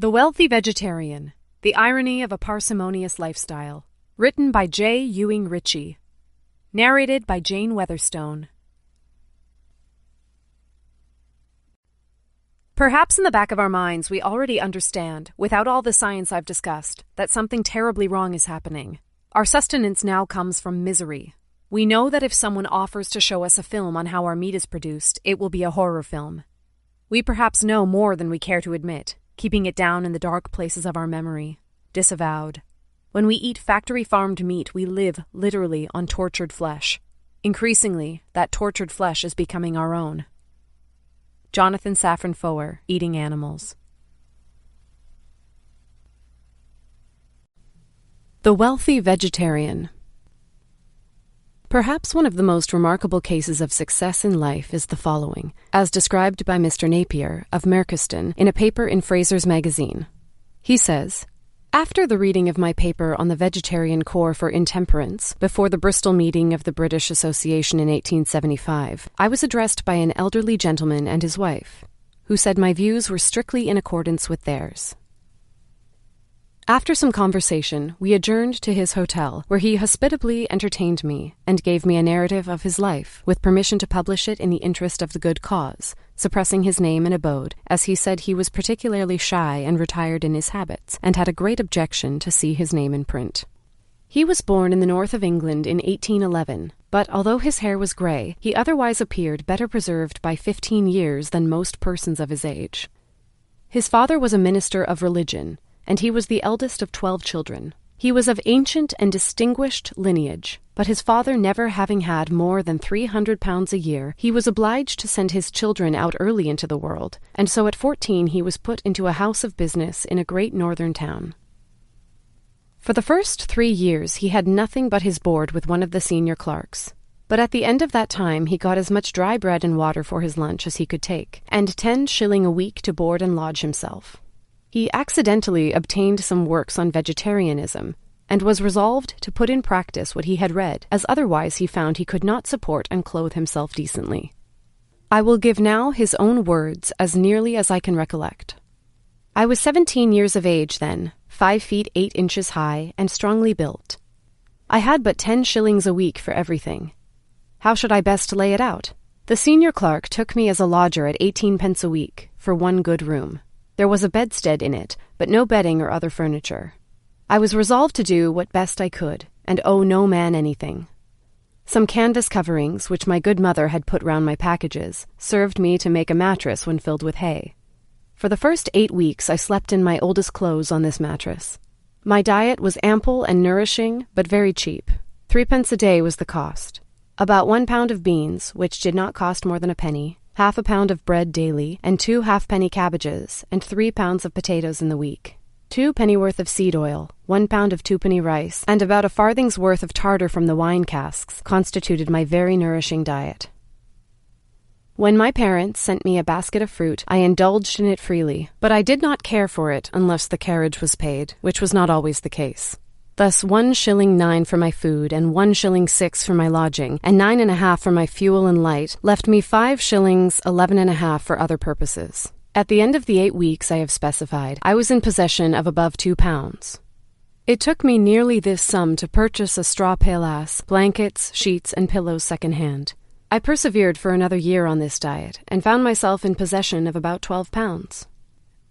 The Wealthy Vegetarian, The Irony of a Parsimonious Lifestyle, written by Ewing Ritchie, narrated by Jane Weatherstone. Perhaps in the back of our minds we already understand, without all the science I've discussed, that something terribly wrong is happening. Our sustenance now comes from misery. We know that if someone offers to show us a film on how our meat is produced, it will be a horror film. We perhaps know more than we care to admit, keeping it down in the dark places of our memory, disavowed. When we eat factory-farmed meat, we live, literally, on tortured flesh. Increasingly, that tortured flesh is becoming our own. Jonathan Safran Foer, Eating Animals. The Wealthy Vegetarian. Perhaps one of the most remarkable cases of success in life is the following, as described by Mr. Napier of Merchiston in a paper in Fraser's magazine. He says, "After the reading of my paper on the Vegetarian Corps for Intemperance before the Bristol meeting of the British Association in 1875, I was addressed by an elderly gentleman and his wife, who said my views were strictly in accordance with theirs. After some conversation, we adjourned to his hotel, where he hospitably entertained me and gave me a narrative of his life, with permission to publish it in the interest of the good cause, suppressing his name and abode, as he said he was particularly shy and retired in his habits, and had a great objection to see his name in print. He was born in the north of England in 1811, but although his hair was grey, he otherwise appeared better preserved by 15 years than most persons of his age. His father was a minister of religion, and he was the eldest of 12 children. He was of ancient and distinguished lineage, but his father never having had more than £300 a year, he was obliged to send his children out early into the world, and so at 14 he was put into a house of business in a great northern town. For the first 3 years he had nothing but his board with one of the senior clerks, but at the end of that time he got as much dry bread and water for his lunch as he could take, and 10 shillings a week to board and lodge himself. He accidentally obtained some works on vegetarianism, and was resolved to put in practice what he had read, as otherwise he found he could not support and clothe himself decently. I will give now his own words as nearly as I can recollect. I was 17 years of age then, 5 feet 8 inches high, and strongly built. I had but 10 shillings a week for everything. How should I best lay it out? The senior clerk took me as a lodger at 18 pence a week, for one good room. There was a bedstead in it, but no bedding or other furniture. I was resolved to do what best I could, and owe no man anything. Some canvas coverings, which my good mother had put round my packages, served me to make a mattress when filled with hay. For the first 8 weeks I slept in my oldest clothes on this mattress. My diet was ample and nourishing, but very cheap. 3 pence a day was the cost. About 1 pound of beans, which did not cost more than a penny, half a pound of bread daily, and 2 halfpenny cabbages, and 3 pounds of potatoes in the week. 2 pennyworth of seed oil, 1 pound of twopenny rice, and about a farthing's worth of tartar from the wine casks constituted my very nourishing diet. When my parents sent me a basket of fruit, I indulged in it freely, but I did not care for it unless the carriage was paid, which was not always the case. Thus 1 shilling 9 for my food, and 1 shilling 6 for my lodging, and 9.5 for my fuel and light, left me 5 shillings 11.5 for other purposes. At the end of the 8 weeks I have specified, I was in possession of above £2. It took me nearly this sum to purchase a straw paillasse, blankets, sheets, and pillows second-hand. I persevered for another year on this diet, and found myself in possession of about £12.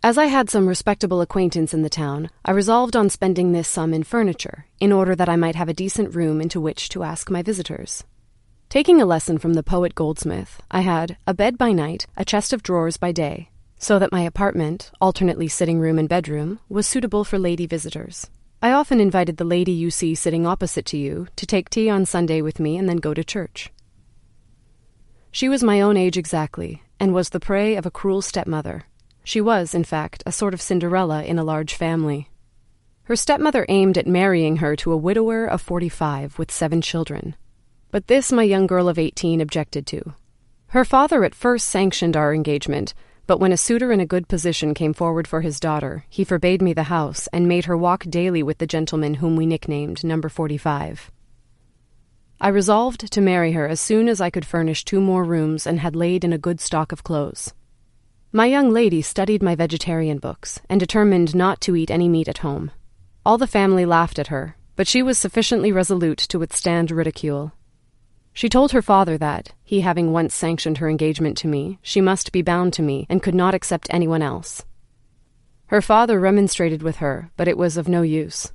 As I had some respectable acquaintance in the town, I resolved on spending this sum in furniture, in order that I might have a decent room into which to ask my visitors. Taking a lesson from the poet Goldsmith, I had a bed by night, a chest of drawers by day, so that my apartment, alternately sitting room and bedroom, was suitable for lady visitors. I often invited the lady you see sitting opposite to you to take tea on Sunday with me and then go to church. She was my own age exactly, and was the prey of a cruel stepmother. She was, in fact, a sort of Cinderella in a large family. Her stepmother aimed at marrying her to a widower of 45 with 7 children. But this my young girl of 18 objected to. Her father at first sanctioned our engagement, but when a suitor in a good position came forward for his daughter, he forbade me the house and made her walk daily with the gentleman whom we nicknamed Number 45. I resolved to marry her as soon as I could furnish 2 more rooms and had laid in a good stock of clothes. My young lady studied my vegetarian books and determined not to eat any meat at home. All the family laughed at her, but she was sufficiently resolute to withstand ridicule. She told her father that, he having once sanctioned her engagement to me, she must be bound to me and could not accept anyone else. Her father remonstrated with her, but it was of no use.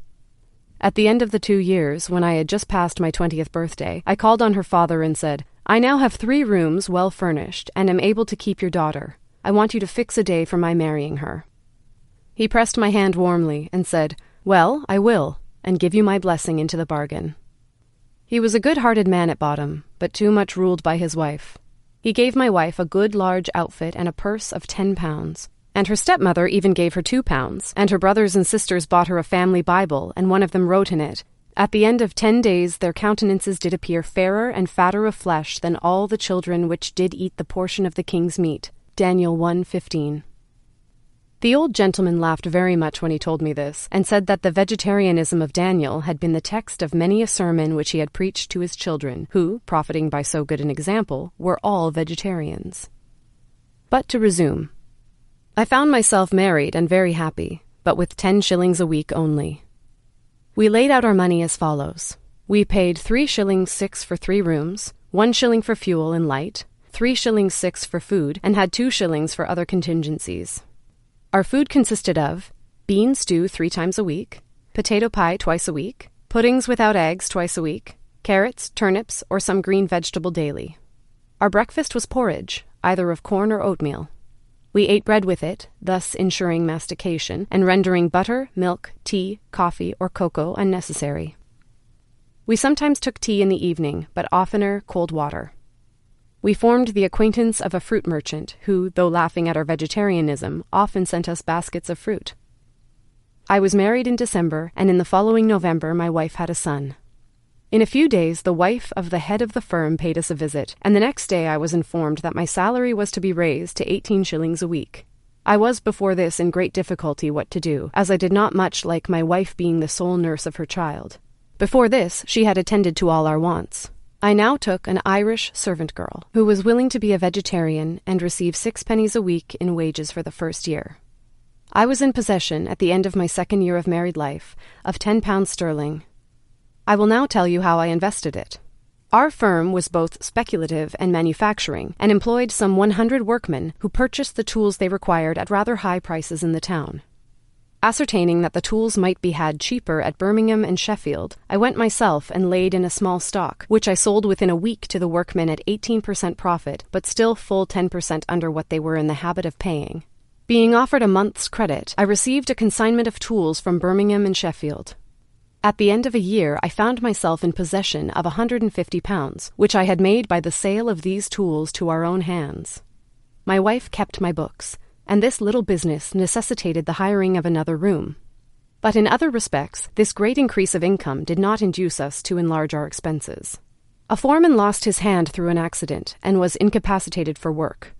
At the end of the 2 years, when I had just passed my 20th birthday, I called on her father and said, "I now have 3 rooms well furnished and am able to keep your daughter. I want you to fix a day for my marrying her." He pressed my hand warmly and said, "Well, I will, and give you my blessing into the bargain." He was a good-hearted man at bottom, but too much ruled by his wife. He gave my wife a good large outfit and a purse of £10, and her stepmother even gave her £2, and her brothers and sisters bought her a family Bible, and one of them wrote in it, "At the end of 10 days their countenances did appear fairer and fatter of flesh than all the children which did eat the portion of the king's meat." Daniel 1:15. The old gentleman laughed very much when he told me this, and said that the vegetarianism of Daniel had been the text of many a sermon which he had preached to his children, who, profiting by so good an example, were all vegetarians. But to resume. I found myself married and very happy, but with 10 shillings a week only. We laid out our money as follows. We paid 3 shillings 6 for 3 rooms, 1 shilling for fuel and light, 3 shillings 6 for food, and had 2 shillings for other contingencies. Our food consisted of bean stew 3 times a week, potato pie twice a week, puddings without eggs twice a week, carrots, turnips, or some green vegetable daily. Our breakfast was porridge, either of corn or oatmeal. We ate bread with it, thus ensuring mastication and rendering butter, milk, tea, coffee, or cocoa unnecessary. We sometimes took tea in the evening, but oftener cold water. We formed the acquaintance of a fruit merchant who, though laughing at our vegetarianism, often sent us baskets of fruit. I was married in December, and in the following November my wife had a son. In a few days the wife of the head of the firm paid us a visit, and the next day I was informed that my salary was to be raised to 18 shillings a week. I was before this in great difficulty what to do, as I did not much like my wife being the sole nurse of her child. Before this she had attended to all our wants. I now took an Irish servant girl, who was willing to be a vegetarian and receive 6 pennies a week in wages for the first year. I was in possession, at the end of my 2nd year of married life, of £10 sterling. I will now tell you how I invested it. Our firm was both speculative and manufacturing, and employed some 100 workmen who purchased the tools they required at rather high prices in the town. Ascertaining that the tools might be had cheaper at Birmingham and Sheffield, I went myself and laid in a small stock, which I sold within a week to the workmen at 18% profit, but still full 10% under what they were in the habit of paying. Being offered a month's credit, I received a consignment of tools from Birmingham and Sheffield. At the end of a year, I found myself in possession of £150, which I had made by the sale of these tools to our own hands. My wife kept my books, and this little business necessitated the hiring of another room. But in other respects, this great increase of income did not induce us to enlarge our expenses. A foreman lost his hand through an accident and was incapacitated for work.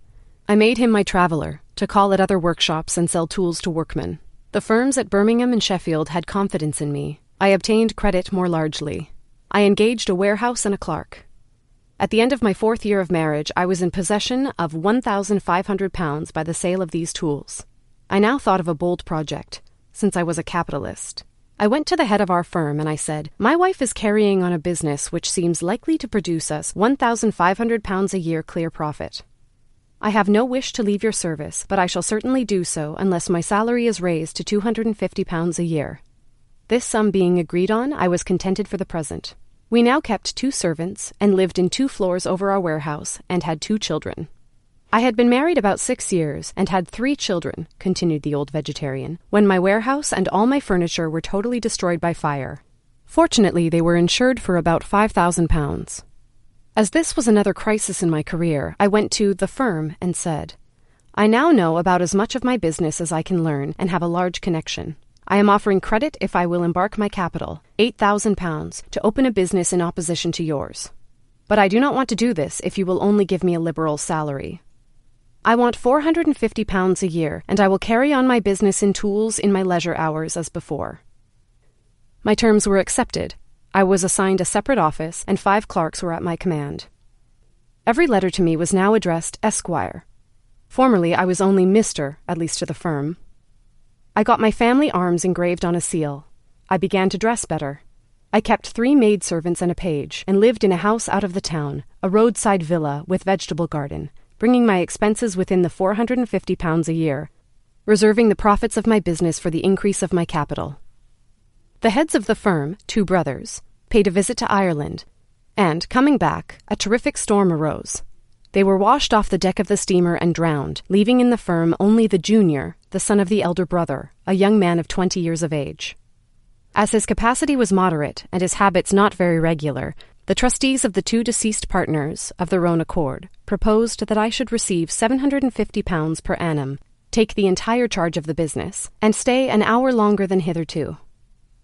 I made him my traveller, to call at other workshops and sell tools to workmen. The firms at Birmingham and Sheffield had confidence in me. I obtained credit more largely. I engaged a warehouse and a clerk. At the end of my 4th year of marriage, I was in possession of £1,500 by the sale of these tools. I now thought of a bold project, since I was a capitalist. I went to the head of our firm and I said, "My wife is carrying on a business which seems likely to produce us £1,500 a year clear profit. I have no wish to leave your service, but I shall certainly do so unless my salary is raised to £250 a year." This sum being agreed on, I was contented for the present. We now kept 2 servants and lived in 2 floors over our warehouse and had 2 children. I had been married about 6 years and had 3 children, continued the old vegetarian, when my warehouse and all my furniture were totally destroyed by fire. Fortunately, they were insured for about £5,000. As this was another crisis in my career, I went to the firm and said, "I now know about as much of my business as I can learn and have a large connection. I am offering credit if I will embark my capital, £8,000, to open a business in opposition to yours. But I do not want to do this if you will only give me a liberal salary. I want £450 a year, and I will carry on my business in tools in my leisure hours as before." My terms were accepted. I was assigned a separate office, and 5 clerks were at my command. Every letter to me was now addressed Esquire. Formerly, I was only Mr., at least to the firm. I got my family arms engraved on a seal. I began to dress better. I kept 3 maidservants and a page, and lived in a house out of the town, a roadside villa with vegetable garden, bringing my expenses within the £450 a year, reserving the profits of my business for the increase of my capital. The heads of the firm, 2 brothers, paid a visit to Ireland, and, coming back, a terrific storm arose. They were washed off the deck of the steamer and drowned, leaving in the firm only the junior, the son of the elder brother, a young man of 20 years of age. As his capacity was moderate and his habits not very regular, the trustees of the 2 deceased partners, of their own accord, proposed that I should receive £750 per annum, take the entire charge of the business, and stay an hour longer than hitherto.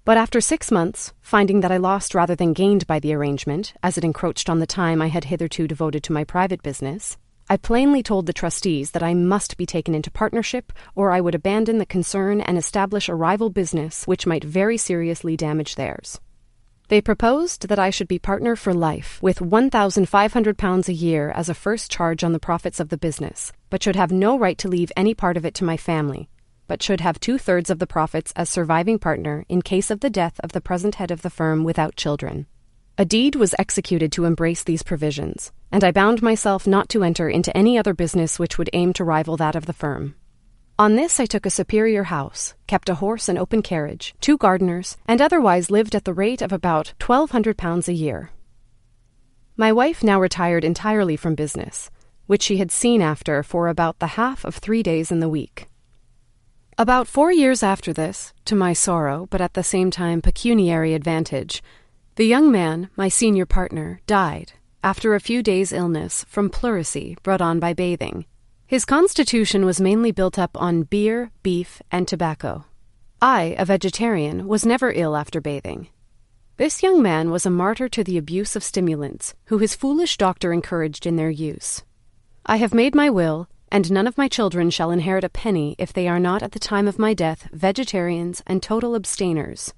But after 6 months, finding that I lost rather than gained by the arrangement, as it encroached on the time I had hitherto devoted to my private business, I plainly told the trustees that I must be taken into partnership, or I would abandon the concern and establish a rival business which might very seriously damage theirs. They proposed that I should be partner for life, with £1,500 a year as a first charge on the profits of the business, but should have no right to leave any part of it to my family, but should have 2/3 of the profits as surviving partner in case of the death of the present head of the firm without children. A deed was executed to embrace these provisions, and I bound myself not to enter into any other business which would aim to rival that of the firm. On this I took a superior house, kept a horse and open carriage, 2 gardeners, and otherwise lived at the rate of about £1,200 a year. My wife now retired entirely from business, which she had seen after for about the half of 3 days in the week. About 4 years after this, to my sorrow, but at the same time pecuniary advantage, the young man, my senior partner, died, after a few days' illness, from pleurisy brought on by bathing. His constitution was mainly built up on beer, beef, and tobacco. I, a vegetarian, was never ill after bathing. This young man was a martyr to the abuse of stimulants, who his foolish doctor encouraged in their use. I have made my will, and none of my children shall inherit a penny if they are not at the time of my death vegetarians and total abstainers.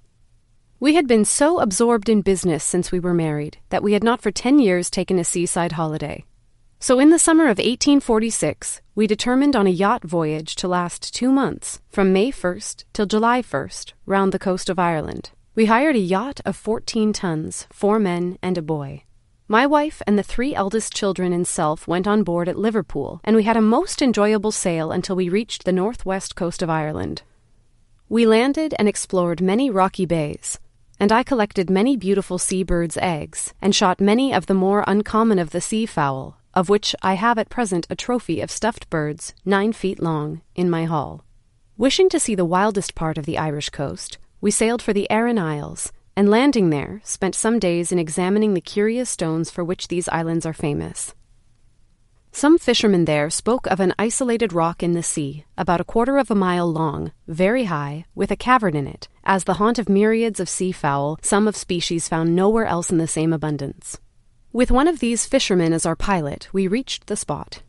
We had been so absorbed in business since we were married that we had not for 10 years taken a seaside holiday. So in the summer of 1846, we determined on a yacht voyage to last 2 months, from May 1st till July 1st, round the coast of Ireland. We hired a yacht of 14 tons, 4 men and a boy. My wife and the 3 eldest children and self went on board at Liverpool, and we had a most enjoyable sail until we reached the northwest coast of Ireland. We landed and explored many rocky bays, and I collected many beautiful seabirds' eggs, and shot many of the more uncommon of the sea-fowl, of which I have at present a trophy of stuffed birds 9 feet long in my hall. Wishing to see the wildest part of the Irish coast, we sailed for the Aran Isles, and landing there, spent some days in examining the curious stones for which these islands are famous. Some fishermen there spoke of an isolated rock in the sea, about 1/4 of a mile long, very high, with a cavern in it, as the haunt of myriads of seafowl, some of species found nowhere else in the same abundance. With one of these fishermen as our pilot, we reached the spot.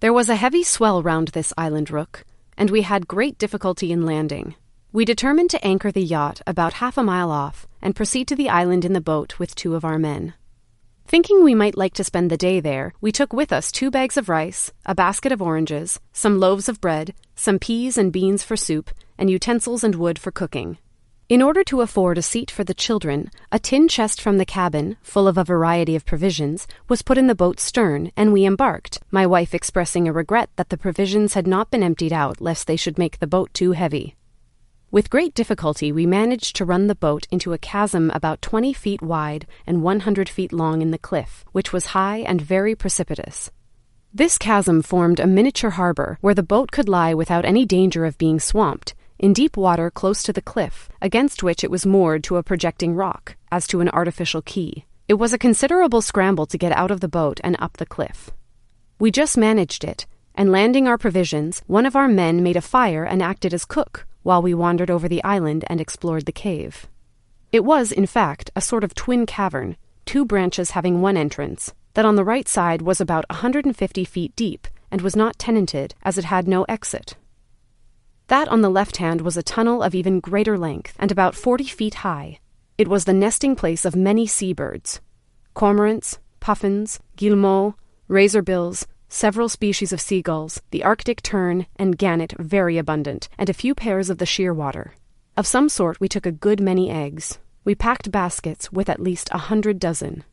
There was a heavy swell round this island rook, and we had great difficulty in landing. We determined to anchor the yacht about half a mile off, and proceed to the island in the boat with 2 of our men. Thinking we might like to spend the day there, we took with us 2 bags of rice, a basket of oranges, some loaves of bread, some peas and beans for soup, and utensils and wood for cooking. In order to afford a seat for the children, a tin chest from the cabin, full of a variety of provisions, was put in the boat's stern, and we embarked, my wife expressing a regret that the provisions had not been emptied out lest they should make the boat too heavy. With great difficulty we managed to run the boat into a chasm about 20 feet wide and 100 feet long in the cliff, which was high and very precipitous. This chasm formed a miniature harbor where the boat could lie without any danger of being swamped, in deep water close to the cliff, against which it was moored to a projecting rock, as to an artificial quay. It was a considerable scramble to get out of the boat and up the cliff. We just managed it, and landing our provisions, one of our men made a fire and acted as cook, while we wandered over the island and explored the cave. It was, in fact, a sort of twin cavern, 2 branches having one entrance, that on the right side was about 150 feet deep, and was not tenanted, as it had no exit. That on the left hand was a tunnel of even greater length, and about 40 feet high. It was the nesting place of many seabirds: cormorants, puffins, guillemots, razorbills, several species of seagulls, the Arctic tern and gannet very abundant, and a few pairs of the shearwater. Of some sort we took a good many eggs. We packed baskets with at least 100 dozen.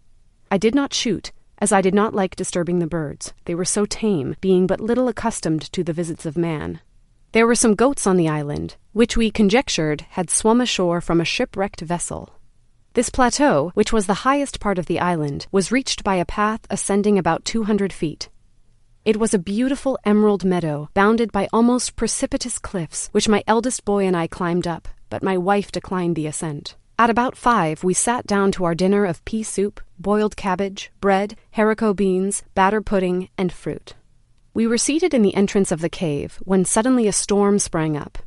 I did not shoot, as I did not like disturbing the birds. They were so tame, being but little accustomed to the visits of man. There were some goats on the island, which we conjectured had swum ashore from a shipwrecked vessel. This plateau, which was the highest part of the island, was reached by a path ascending about 200 feet. It was a beautiful emerald meadow, bounded by almost precipitous cliffs, which my eldest boy and I climbed up, but my wife declined the ascent. At about 5, we sat down to our dinner of pea soup, boiled cabbage, bread, haricot beans, batter pudding, and fruit. We were seated in the entrance of the cave when suddenly a storm sprang up.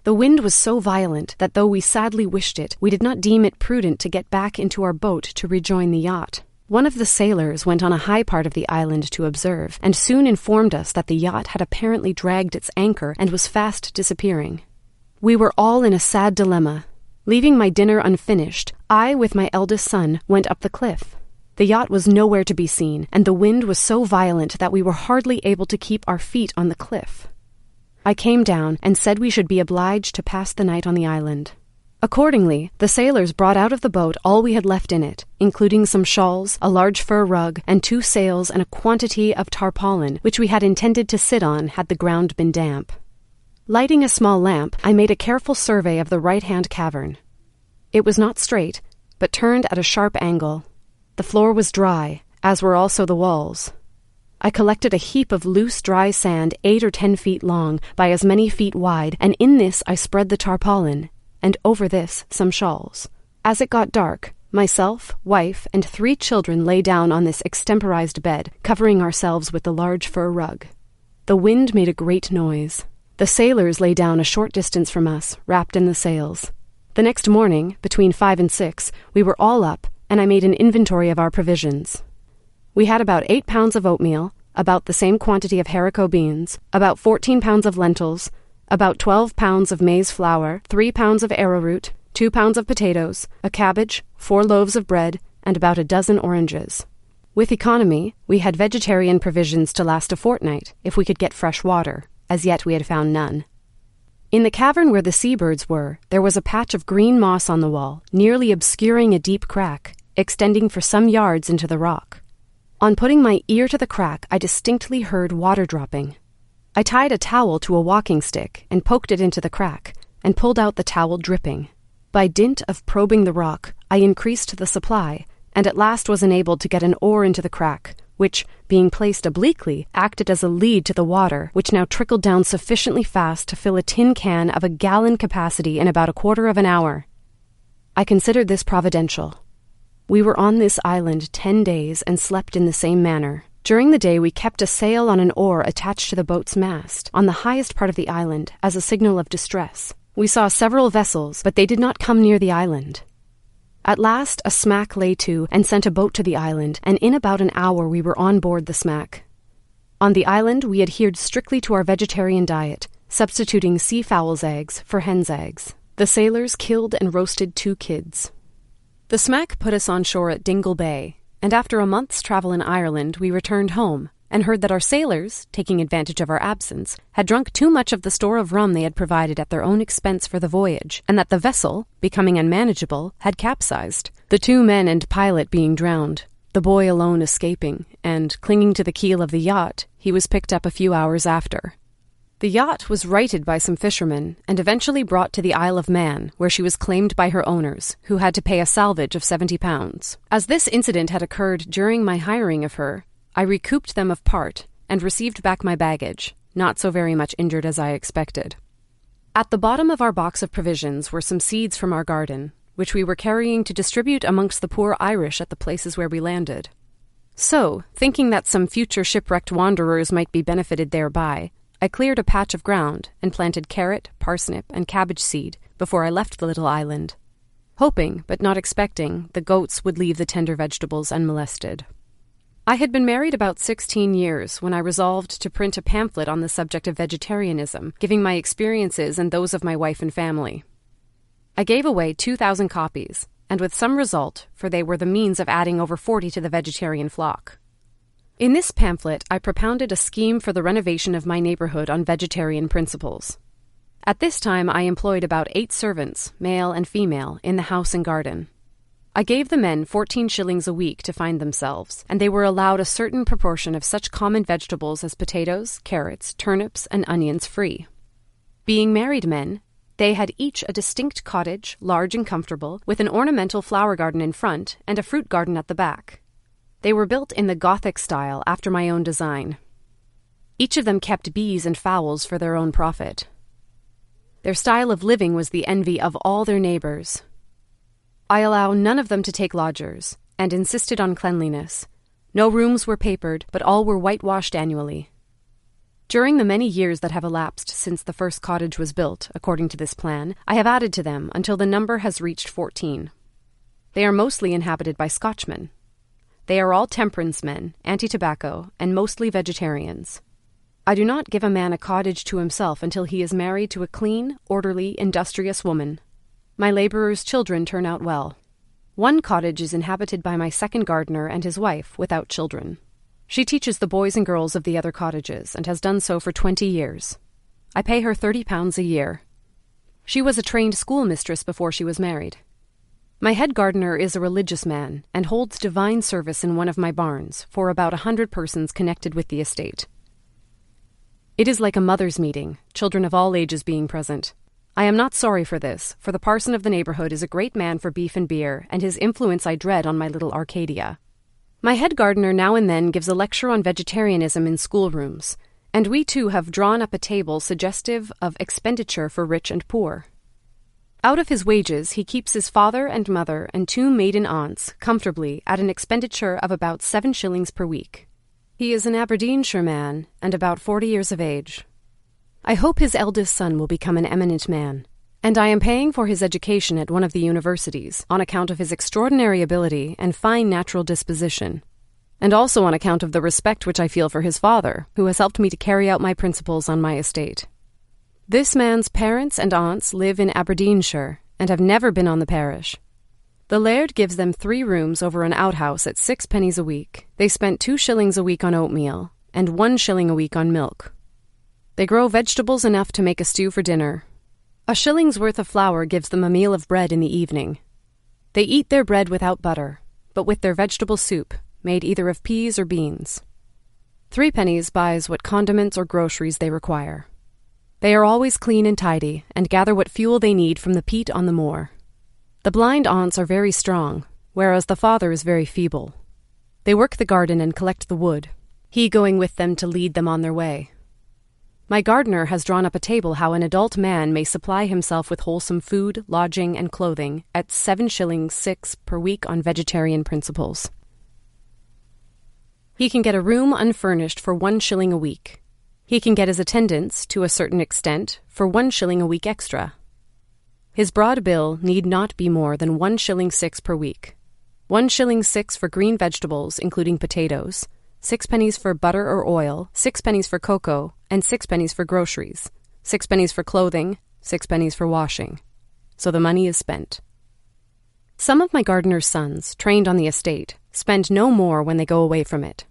The wind was so violent that though we sadly wished it, we did not deem it prudent to get back into our boat to rejoin the yacht. One of the sailors went on a high part of the island to observe, and soon informed us that the yacht had apparently dragged its anchor and was fast disappearing. We were all in a sad dilemma. Leaving my dinner unfinished, I, with my eldest son, went up the cliff. The yacht was nowhere to be seen, and the wind was so violent that we were hardly able to keep our feet on the cliff. I came down and said we should be obliged to pass the night on the island. Accordingly, the sailors brought out of the boat all we had left in it, including some shawls, a large fur rug, and 2 sails and a quantity of tarpaulin, which we had intended to sit on had the ground been damp. Lighting a small lamp, I made a careful survey of the right-hand cavern. It was not straight, but turned at a sharp angle. The floor was dry, as were also the walls. I collected a heap of loose, dry sand 8 or 10 feet long by as many feet wide, and in this I spread the tarpaulin, and over this some shawls. As it got dark, myself, wife, and 3 children lay down on this extemporized bed, covering ourselves with the large fur rug. The wind made a great noise. The sailors lay down a short distance from us, wrapped in the sails. The next morning, between 5 and 6, we were all up, and I made an inventory of our provisions. We had about 8 pounds of oatmeal, about the same quantity of haricot beans, about 14 pounds of lentils, about 12 pounds of maize flour, 3 pounds of arrowroot, 2 pounds of potatoes, a cabbage, 4 loaves of bread, and about a dozen oranges. With economy, we had vegetarian provisions to last a fortnight, if we could get fresh water. As yet we had found none. In the cavern where the seabirds were, there was a patch of green moss on the wall, nearly obscuring a deep crack, extending for some yards into the rock. On putting my ear to the crack, I distinctly heard water dropping. I tied a towel to a walking stick and poked it into the crack, and pulled out the towel dripping. By dint of probing the rock, I increased the supply, and at last was enabled to get an oar into the crack, which, being placed obliquely, acted as a lead to the water, which now trickled down sufficiently fast to fill a tin can of a gallon capacity in about a quarter of an hour. I considered this providential. We were on this island 10 days and slept in the same manner. During the day we kept a sail on an oar attached to the boat's mast, on the highest part of the island, as a signal of distress. We saw several vessels, but they did not come near the island. At last a smack lay to and sent a boat to the island, and in about an hour we were on board the smack. On the island we adhered strictly to our vegetarian diet, substituting sea fowls' eggs for hens' eggs. The sailors killed and roasted 2 kids. The smack put us on shore at Dingle Bay, and after a month's travel in Ireland we returned home, and heard that our sailors, taking advantage of our absence, had drunk too much of the store of rum they had provided at their own expense for the voyage, and that the vessel, becoming unmanageable, had capsized, the 2 men and pilot being drowned, the boy alone escaping, and, clinging to the keel of the yacht, he was picked up a few hours after. The yacht was righted by some fishermen, and eventually brought to the Isle of Man, where she was claimed by her owners, who had to pay a salvage of 70 pounds. As this incident had occurred during my hiring of her, I recouped them of part, and received back my baggage, not so very much injured as I expected. At the bottom of our box of provisions were some seeds from our garden, which we were carrying to distribute amongst the poor Irish at the places where we landed. So, thinking that some future shipwrecked wanderers might be benefited thereby, I cleared a patch of ground and planted carrot, parsnip, and cabbage seed before I left the little island, hoping, but not expecting, the goats would leave the tender vegetables unmolested. I had been married about 16 years when I resolved to print a pamphlet on the subject of vegetarianism, giving my experiences and those of my wife and family. I gave away 2,000 copies, and with some result, for they were the means of adding over 40 to the vegetarian flock. In this pamphlet, I propounded a scheme for the renovation of my neighborhood on vegetarian principles. At this time, I employed about 8 servants, male and female, in the house and garden. I gave the men 14 shillings a week to find themselves, and they were allowed a certain proportion of such common vegetables as potatoes, carrots, turnips, and onions free. Being married men, they had each a distinct cottage, large and comfortable, with an ornamental flower garden in front and a fruit garden at the back. They were built in the Gothic style after my own design. Each of them kept bees and fowls for their own profit. Their style of living was the envy of all their neighbors. I allow none of them to take lodgers, and insisted on cleanliness. No rooms were papered, but all were whitewashed annually. During the many years that have elapsed since the first cottage was built, according to this plan, I have added to them until the number has reached 14. They are mostly inhabited by Scotchmen. They are all temperance men, anti-tobacco, and mostly vegetarians. I do not give a man a cottage to himself until he is married to a clean, orderly, industrious woman. My laborers' children turn out well. One cottage is inhabited by my second gardener and his wife, without children. She teaches the boys and girls of the other cottages, and has done so for 20 years. I pay her £30 a year. She was a trained schoolmistress before she was married. My head gardener is a religious man, and holds divine service in one of my barns for about 100 persons connected with the estate. It is like a mother's meeting, children of all ages being present. I am not sorry for this, for the parson of the neighborhood is a great man for beef and beer, and his influence I dread on my little Arcadia. My head gardener now and then gives a lecture on vegetarianism in schoolrooms, and we too have drawn up a table suggestive of expenditure for rich and poor. Out of his wages, he keeps his father and mother and 2 maiden aunts comfortably at an expenditure of about 7 shillings per week. He is an Aberdeenshire man and about 40 years of age. I hope his eldest son will become an eminent man, and I am paying for his education at one of the universities on account of his extraordinary ability and fine natural disposition, and also on account of the respect which I feel for his father, who has helped me to carry out my principles on my estate. This man's parents and aunts live in Aberdeenshire and have never been on the parish. The laird gives them 3 rooms over an outhouse at 6 pennies a week. They spent 2 shillings a week on oatmeal and 1 shilling a week on milk. They grow vegetables enough to make a stew for dinner. A shilling's worth of flour gives them a meal of bread in the evening. They eat their bread without butter, but with their vegetable soup, made either of peas or beans. 3 pennies buys what condiments or groceries they require. They are always clean and tidy, and gather what fuel they need from the peat on the moor. The blind aunts are very strong, whereas the father is very feeble. They work the garden and collect the wood, he going with them to lead them on their way. My gardener has drawn up a table how an adult man may supply himself with wholesome food, lodging, and clothing at 7 shillings 6 per week on vegetarian principles. He can get a room unfurnished for 1 shilling a week. He can get his attendance, to a certain extent, for 1 shilling a week extra. His broad bill need not be more than 1 shilling 6 per week. 1 shilling 6 for green vegetables, including potatoes, 6 pennies for butter or oil, 6 pennies for cocoa, and 6 pennies for groceries, 6 pennies for clothing, 6 pennies for washing. So the money is spent. Some of my gardener's sons, trained on the estate, spend no more when they go away from it.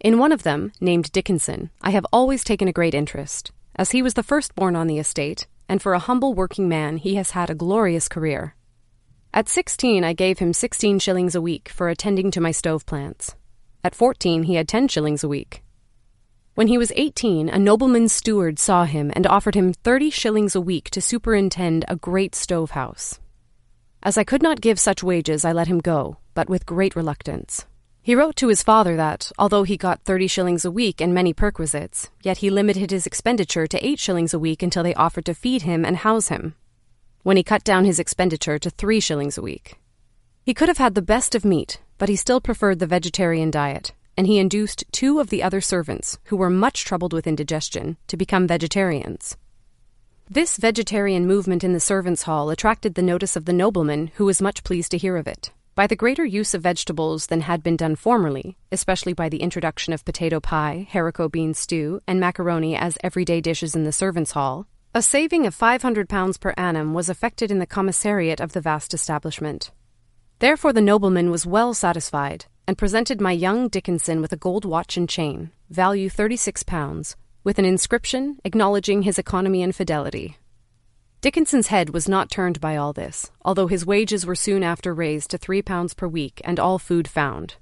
In one of them, named Dickinson, I have always taken a great interest, as he was the firstborn on the estate, and for a humble working man he has had a glorious career. At 16 I gave him 16 shillings a week for attending to my stove plants. At 14 he had 10 shillings a week. When he was 18, a nobleman's steward saw him and offered him 30 shillings a week to superintend a great stove house. As I could not give such wages, I let him go, but with great reluctance. He wrote to his father that, although he got 30 shillings a week and many perquisites, yet he limited his expenditure to 8 shillings a week until they offered to feed him and house him, when he cut down his expenditure to 3 shillings a week. He could have had the best of meat, but he still preferred the vegetarian diet, and he induced 2 of the other servants, who were much troubled with indigestion, to become vegetarians. This vegetarian movement in the servants' hall attracted the notice of the nobleman, who was much pleased to hear of it. By the greater use of vegetables than had been done formerly, especially by the introduction of potato pie, haricot bean stew, and macaroni as everyday dishes in the servants' hall, a saving of £500 per annum was effected in the commissariat of the vast establishment. Therefore the nobleman was well satisfied, and presented my young Dickinson with a gold watch and chain, value £36, with an inscription acknowledging his economy and fidelity. Dickinson's head was not turned by all this, although his wages were soon after raised to £3 per week and all food found.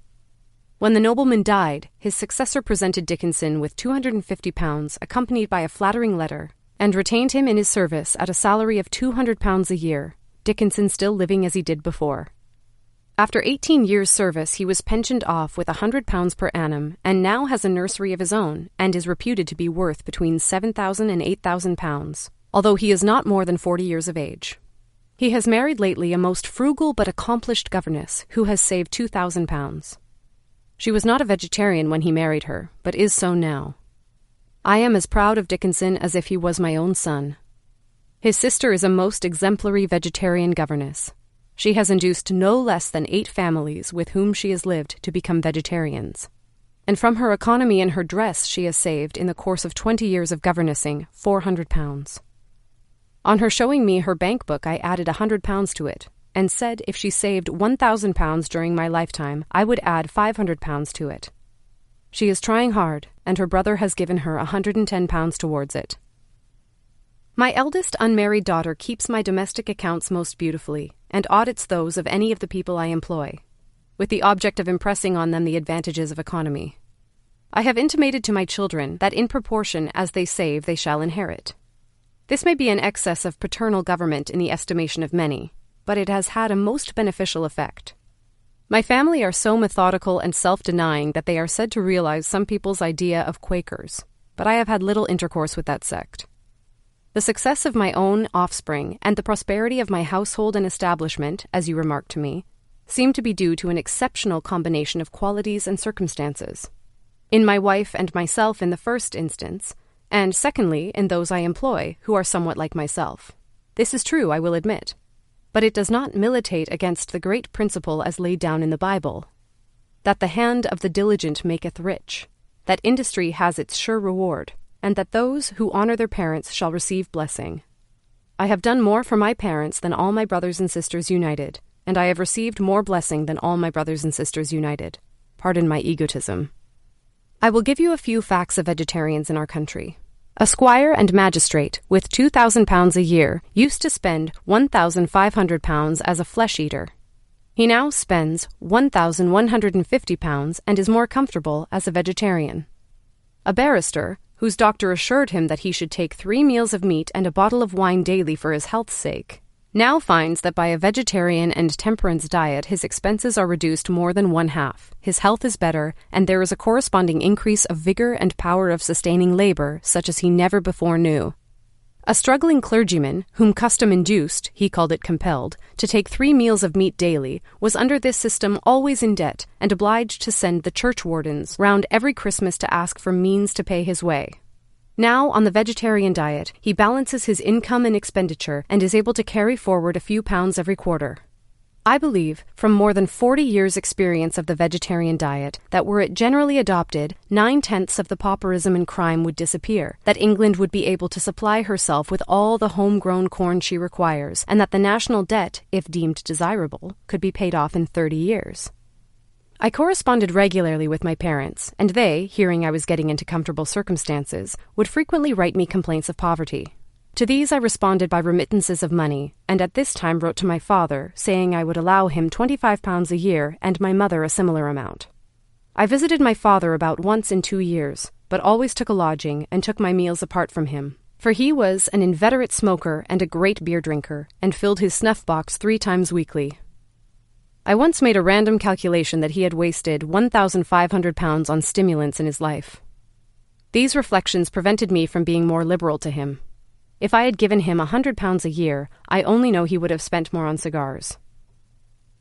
When the nobleman died, his successor presented Dickinson with £250 accompanied by a flattering letter, and retained him in his service at a salary of £200 a year, Dickinson still living as he did before. After 18 years' service, he was pensioned off with £100 per annum and now has a nursery of his own and is reputed to be worth between £7,000 and £8,000, although he is not more than 40 years of age. He has married lately a most frugal but accomplished governess who has saved £2,000. She was not a vegetarian when he married her, but is so now. I am as proud of Dickinson as if he was my own son. His sister is a most exemplary vegetarian governess. She has induced no less than 8 families with whom she has lived to become vegetarians. And from her economy and her dress she has saved, in the course of 20 years of governessing, £400. On her showing me her bank book, I added £100 to it, and said if she saved £1,000 during my lifetime, I would add £500 to it. She is trying hard, and her brother has given her £110 towards it. My eldest unmarried daughter keeps my domestic accounts most beautifully, and audits those of any of the people I employ, with the object of impressing on them the advantages of economy. I have intimated to my children that in proportion as they save they shall inherit. This may be an excess of paternal government in the estimation of many, but it has had a most beneficial effect. My family are so methodical and self-denying that they are said to realize some people's idea of Quakers, but I have had little intercourse with that sect. The success of my own offspring and the prosperity of my household and establishment, as you remarked to me, seem to be due to an exceptional combination of qualities and circumstances. In my wife and myself in the first instance, and secondly in those I employ, who are somewhat like myself. This is true, I will admit, but it does not militate against the great principle as laid down in the Bible, that the hand of the diligent maketh rich, that industry has its sure reward, and that those who honor their parents shall receive blessing. I have done more for my parents than all my brothers and sisters united, and I have received more blessing than all my brothers and sisters united. Pardon my egotism. I will give you a few facts of vegetarians in our country. A squire and magistrate with £2,000 a year used to spend £1,500 as a flesh-eater. He now spends £1,150 and is more comfortable as a vegetarian. A barrister, whose doctor assured him that he should take 3 meals of meat and a bottle of wine daily for his health's sake, now finds that by a vegetarian and temperance diet his expenses are reduced more than 1/2, his health is better, and there is a corresponding increase of vigor and power of sustaining labor such as he never before knew. A struggling clergyman, whom custom induced, he called it compelled, to take 3 meals of meat daily, was under this system always in debt and obliged to send the churchwardens round every Christmas to ask for means to pay his way. Now, on the vegetarian diet, he balances his income and expenditure and is able to carry forward a few pounds every quarter. I believe, from more than 40 years' experience of the vegetarian diet, that were it generally adopted, 9/10 of the pauperism and crime would disappear, that England would be able to supply herself with all the homegrown corn she requires, and that the national debt, if deemed desirable, could be paid off in 30 years. I corresponded regularly with my parents, and they, hearing I was getting into comfortable circumstances, would frequently write me complaints of poverty. To these I responded by remittances of money, and at this time wrote to my father, saying I would allow him £25 a year and my mother a similar amount. I visited my father about once in 2 years, but always took a lodging and took my meals apart from him, for he was an inveterate smoker and a great beer drinker, and filled his snuff-box 3 times weekly. I once made a random calculation that he had wasted £1,500 on stimulants in his life. These reflections prevented me from being more liberal to him. If I had given him £100 a year, I only know he would have spent more on cigars.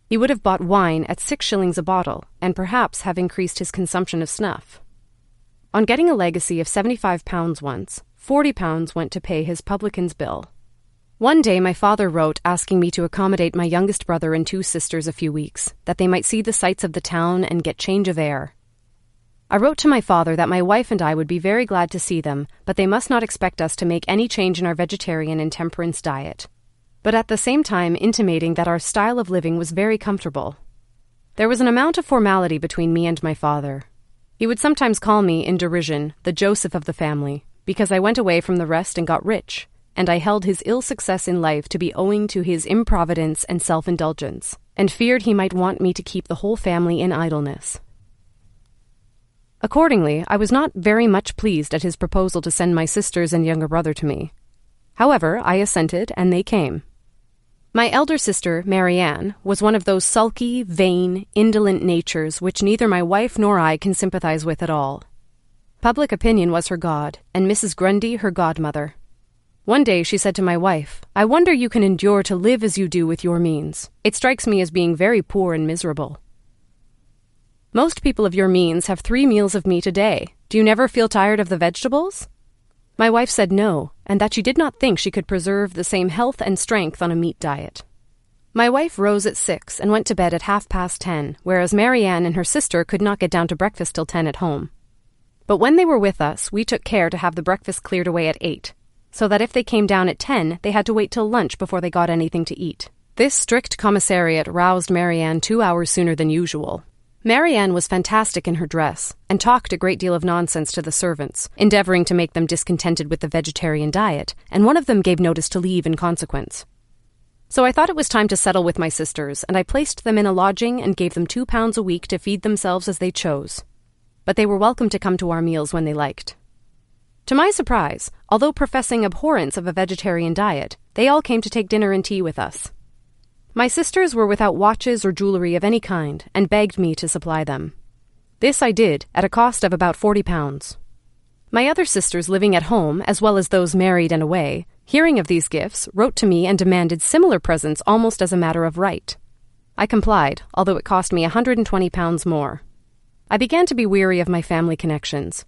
He would have bought wine at 6 shillings a bottle, and perhaps have increased his consumption of snuff. On getting a legacy of £75 once, £40 went to pay his publican's bill. One day my father wrote asking me to accommodate my youngest brother and 2 sisters a few weeks, that they might see the sights of the town and get change of air. I wrote to my father that my wife and I would be very glad to see them, but they must not expect us to make any change in our vegetarian and temperance diet, but at the same time intimating that our style of living was very comfortable. There was an amount of formality between me and my father. He would sometimes call me, in derision, the Joseph of the family, because I went away from the rest and got rich, and I held his ill success in life to be owing to his improvidence and self-indulgence, and feared he might want me to keep the whole family in idleness. Accordingly, I was not very much pleased at his proposal to send my sisters and younger brother to me. However, I assented, and they came. My elder sister, Marianne, was one of those sulky, vain, indolent natures which neither my wife nor I can sympathize with at all. Public opinion was her god, and Mrs. Grundy her godmother. One day she said to my wife, "I wonder you can endure to live as you do with your means. It strikes me as being very poor and miserable." "Most people of your means have 3 meals of meat a day. Do you never feel tired of the vegetables?" My wife said no, and that she did not think she could preserve the same health and strength on a meat diet. My wife rose at 6 and went to bed at 10:30, whereas Marianne and her sister could not get down to breakfast till 10 at home. But when they were with us, we took care to have the breakfast cleared away at 8, so that if they came down at 10, they had to wait till lunch before they got anything to eat. This strict commissariat roused Marianne 2 hours sooner than usual. Marianne was fantastic in her dress, and talked a great deal of nonsense to the servants, endeavoring to make them discontented with the vegetarian diet, and one of them gave notice to leave in consequence. So I thought it was time to settle with my sisters, and I placed them in a lodging and gave them £2 a week to feed themselves as they chose. But they were welcome to come to our meals when they liked. To my surprise, although professing abhorrence of a vegetarian diet, they all came to take dinner and tea with us. My sisters were without watches or jewellery of any kind, and begged me to supply them. This I did, at a cost of about £40. My other sisters living at home, as well as those married and away, hearing of these gifts, wrote to me and demanded similar presents almost as a matter of right. I complied, although it cost me £120 more. I began to be weary of my family connections.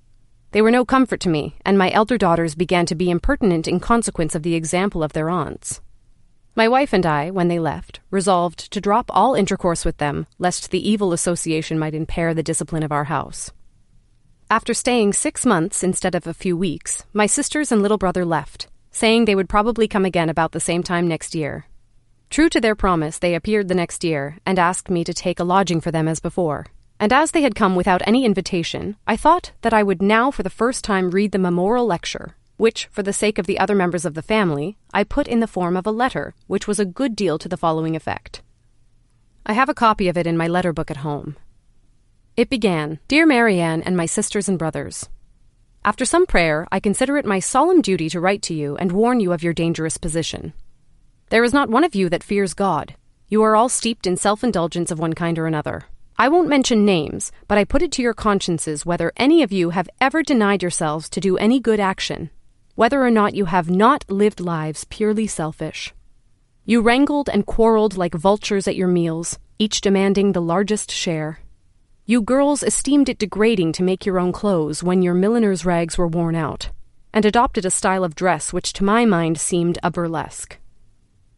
They were no comfort to me, and my elder daughters began to be impertinent in consequence of the example of their aunts. My wife and I, when they left, resolved to drop all intercourse with them, lest the evil association might impair the discipline of our house. After staying 6 months instead of a few weeks, my sisters and little brother left, saying they would probably come again about the same time next year. True to their promise, they appeared the next year, and asked me to take a lodging for them as before. And as they had come without any invitation, I thought that I would now for the first time read them a moral lecture, which, for the sake of the other members of the family, I put in the form of a letter, which was a good deal to the following effect. I have a copy of it in my letter book at home. It began, "Dear Marianne and my sisters and brothers, after some prayer, I consider it my solemn duty to write to you and warn you of your dangerous position. There is not one of you that fears God. You are all steeped in self-indulgence of one kind or another. I won't mention names, but I put it to your consciences whether any of you have ever denied yourselves to do any good action, whether or not you have not lived lives purely selfish. You wrangled and quarreled like vultures at your meals, each demanding the largest share. You girls esteemed it degrading to make your own clothes when your milliner's rags were worn out, and adopted a style of dress which to my mind seemed a burlesque.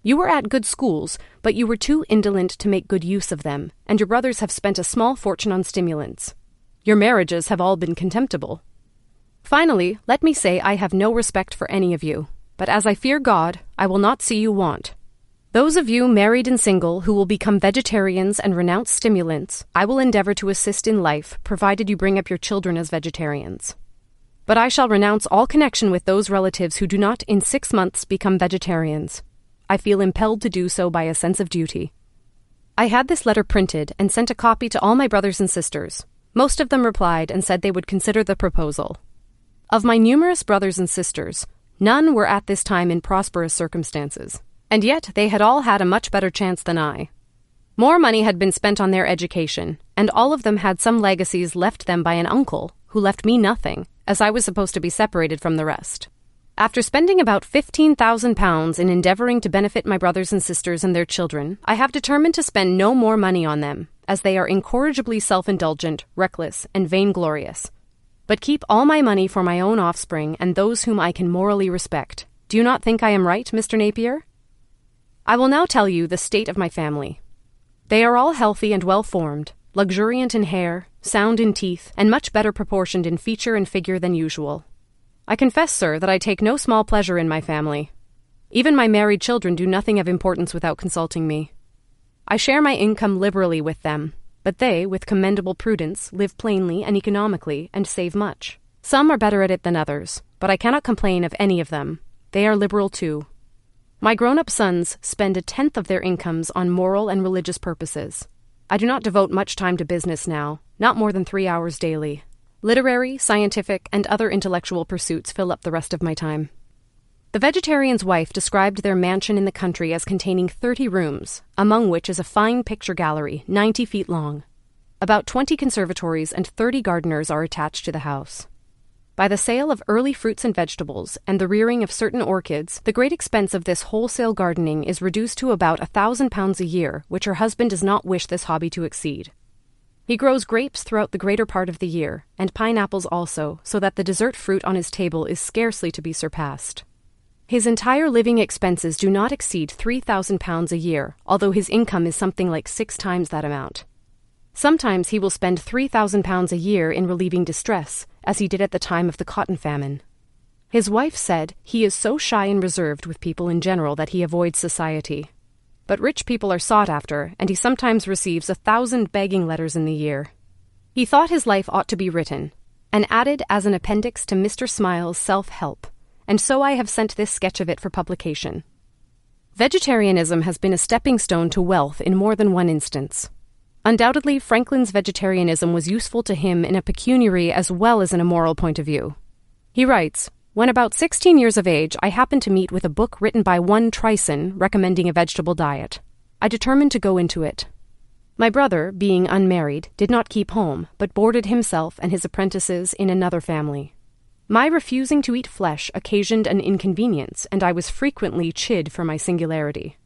You were at good schools, but you were too indolent to make good use of them, and your brothers have spent a small fortune on stimulants. Your marriages have all been contemptible. Finally, let me say I have no respect for any of you, but as I fear God, I will not see you want. Those of you married and single who will become vegetarians and renounce stimulants, I will endeavor to assist in life, provided you bring up your children as vegetarians. But I shall renounce all connection with those relatives who do not in 6 months become vegetarians. I feel impelled to do so by a sense of duty." I had this letter printed and sent a copy to all my brothers and sisters. Most of them replied and said they would consider the proposal. Of my numerous brothers and sisters, none were at this time in prosperous circumstances, and yet they had all had a much better chance than I. More money had been spent on their education, and all of them had some legacies left them by an uncle, who left me nothing, as I was supposed to be separated from the rest. After spending about £15,000 in endeavoring to benefit my brothers and sisters and their children, I have determined to spend no more money on them, as they are incorrigibly self-indulgent, reckless, and vainglorious, but keep all my money for my own offspring and those whom I can morally respect. Do you not think I am right, Mr. Napier? I will now tell you the state of my family. They are all healthy and well-formed, luxuriant in hair, sound in teeth, and much better proportioned in feature and figure than usual. I confess, sir, that I take no small pleasure in my family. Even my married children do nothing of importance without consulting me. I share my income liberally with them. But they, with commendable prudence, live plainly and economically and save much. Some are better at it than others, but I cannot complain of any of them. They are liberal too. My grown-up sons spend 1/10 of their incomes on moral and religious purposes. I do not devote much time to business now, not more than 3 hours daily. Literary, scientific, and other intellectual pursuits fill up the rest of my time. The vegetarian's wife described their mansion in the country as containing 30 rooms, among which is a fine picture gallery 90 feet long. About 20 conservatories and 30 gardeners are attached to the house. By the sale of early fruits and vegetables and the rearing of certain orchids, the great expense of this wholesale gardening is reduced to about £1,000 a year, which her husband does not wish this hobby to exceed. He grows grapes throughout the greater part of the year, and pineapples also, so that the dessert fruit on his table is scarcely to be surpassed. His entire living expenses do not exceed £3,000 a year, although his income is something like 6 times that amount. Sometimes he will spend £3,000 a year in relieving distress, as he did at the time of the cotton famine. His wife said he is so shy and reserved with people in general that he avoids society. But rich people are sought after, and he sometimes receives 1,000 begging letters in the year. He thought his life ought to be written, and added as an appendix to Mr. Smile's Self-Help, and so I have sent this sketch of it for publication. Vegetarianism has been a stepping stone to wealth in more than one instance. Undoubtedly, Franklin's vegetarianism was useful to him in a pecuniary as well as in a moral point of view. He writes, "When about 16 years of age, I happened to meet with a book written by one Trison recommending a vegetable diet. I determined to go into it. My brother, being unmarried, did not keep home, but boarded himself and his apprentices in another family. My refusing to eat flesh occasioned an inconvenience, and I was frequently chid for my singularity.